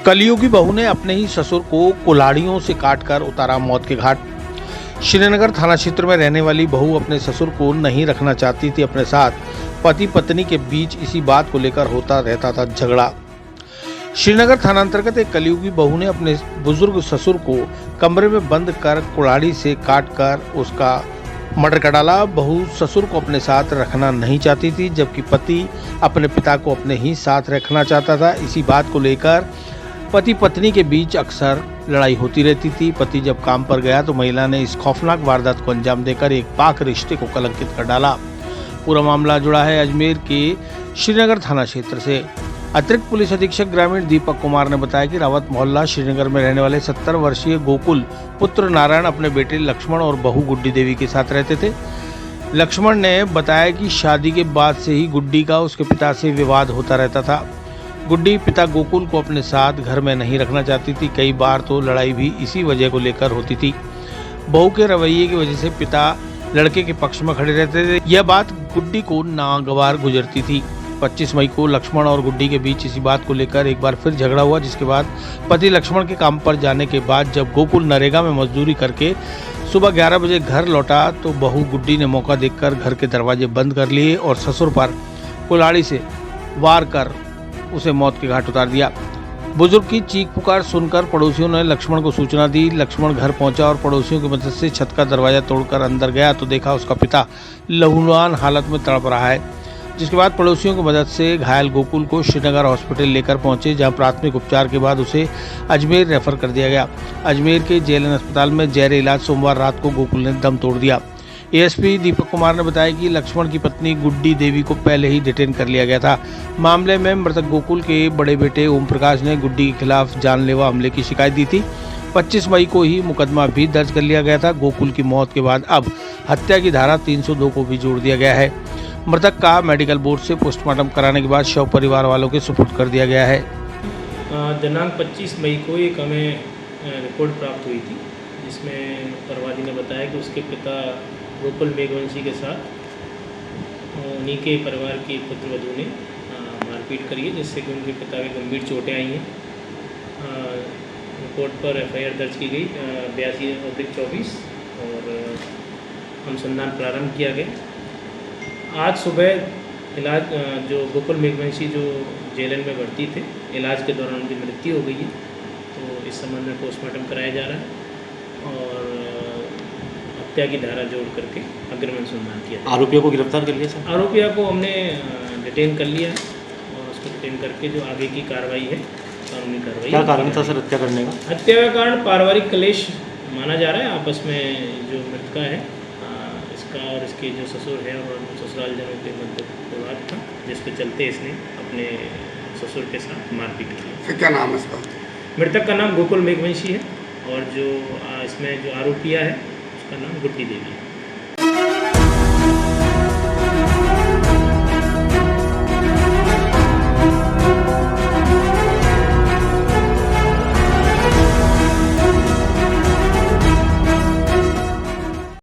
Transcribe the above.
कलयुगी बहू ने अपने ही ससुर को कुल्हाड़ियों से काटकर उतारा मौत के घाट। श्रीनगर थाना क्षेत्र में रहने वाली बहू अपने ससुर को नहीं रखना चाहती थी अपने साथ। पति पत्नी के बीच इसी बात को लेकर होता रहता था झगड़ा। श्रीनगर थाना अंतर्गत एक कलयुगी बहू ने अपने बुजुर्ग ससुर को कमरे में बंद कर कुल्हाड़ी से काटकर उसका मर्डर कर डाला। बहू ससुर को अपने साथ रखना नहीं चाहती थी, जबकि पति अपने पिता को अपने ही साथ रखना चाहता था। इसी बात को लेकर पति पत्नी के बीच अक्सर लड़ाई होती रहती थी। पति जब काम पर गया तो महिला ने इस खौफनाक वारदात को अंजाम देकर एक पाक रिश्ते को कलंकित कर डाला। पूरा मामला जुड़ा है अजमेर के श्रीनगर थाना क्षेत्र से। अतिरिक्त पुलिस अधीक्षक ग्रामीण दीपक कुमार ने बताया कि रावत मोहल्ला श्रीनगर में रहने वाले 70 वर्षीय गोकुल पुत्र नारायण अपने बेटे लक्ष्मण और बहू गुड्डी देवी के साथ रहते थे। लक्ष्मण ने बताया कि शादी के बाद से ही गुड्डी का उसके पिता से विवाद होता रहता था। गुड्डी पिता गोकुल को अपने साथ घर में नहीं रखना चाहती थी। कई बार तो लड़ाई भी इसी वजह को लेकर होती थी। बहू के रवैये की वजह से पिता लड़के के पक्ष में खड़े रहते थे। यह बात गुड्डी को नागवार गुजरती थी। 25 मई को लक्ष्मण और गुड्डी के बीच इसी बात को लेकर एक बार फिर झगड़ा हुआ, जिसके बाद पति लक्ष्मण के काम पर जाने के बाद जब गोकुल नरेगा में मजदूरी करके सुबह 11 बजे घर लौटा तो बहू गुड्डी ने मौका देखकर घर के दरवाजे बंद कर लिए और ससुर पर कुल्हाड़ी से वार कर उसे मौत के घाट उतार दिया। बुजुर्ग की चीख पुकार सुनकर पड़ोसियों ने लक्ष्मण को सूचना दी। लक्ष्मण घर पहुंचा और पड़ोसियों की मदद से छत का दरवाजा तोड़कर अंदर गया तो देखा उसका पिता लहूलुहान हालत में तड़प रहा है। जिसके बाद पड़ोसियों की मदद से घायल गोकुल को श्रीनगर हॉस्पिटल लेकर पहुंचे, जहां प्राथमिक उपचार के बाद उसे अजमेर रेफर कर दिया गया। अजमेर के जेएलएन अस्पताल में जहर इलाज सोमवार रात को गोकुल ने दम तोड़ दिया। एएसपी दीपक कुमार ने बताया कि लक्ष्मण की पत्नी गुड्डी देवी को पहले ही डिटेन कर लिया गया था। मामले में मृतक गोकुल के बड़े बेटे ओम प्रकाश ने गुड्डी के खिलाफ जानलेवा हमले की शिकायत दी थी। 25 मई को ही मुकदमा भी दर्ज कर लिया गया था। गोकुल की मौत के बाद अब हत्या की धारा 302 को भी जोड़ दिया गया है। मृतक का मेडिकल बोर्ड से पोस्टमार्टम कराने के बाद शव परिवार वालों के सुपुर्द कर दिया गया है। दिनांक 25 मई को एक हमें रिपोर्ट प्राप्त हुई थी, जिसमें परवादी ने बताया कि उसके पिता गोकुल मेघवंशी के साथ उन्हीं के परिवार की पुत्रवधू ने मारपीट करी है, जिससे कि उनके पिता के गंभीर चोटें आई हैं। रिपोर्ट पर एफआईआर दर्ज की गई 82/24 और अनुसंधान प्रारंभ किया गया। आज सुबह इलाज जो गोकुल मेघवंशी जो जेएलएन में भर्ती थे, इलाज के दौरान उनकी मृत्यु हो गई है। तो इस संबंध में पोस्टमार्टम कराया जा रहा है और हत्या की धारा जोड़ करके अग्रिम अनुसंधान किया। आरोपियों को गिरफ्तार कर लिया सर? आरोपियों को हमने डिटेन कर लिया और उसको डिटेन करके जो आगे की कार्रवाई है, कानूनी कार्रवाई। क्या कारण था सर हत्या करने का? हत्या का कारण पारिवारिक क्लेश माना जा रहा है। आपस में जो मृतका है इसका और इसके जो ससुर है और ससुराल जनों के मध्य विवाद था, जिसके चलते इसने अपने ससुर के साथ मारपीट की। क्या नाम है इसका? मृतक का नाम गोकुल मेघवंशी है और जो इसमें जो आरोपिया है उसका नाम गुड्डी देवी है।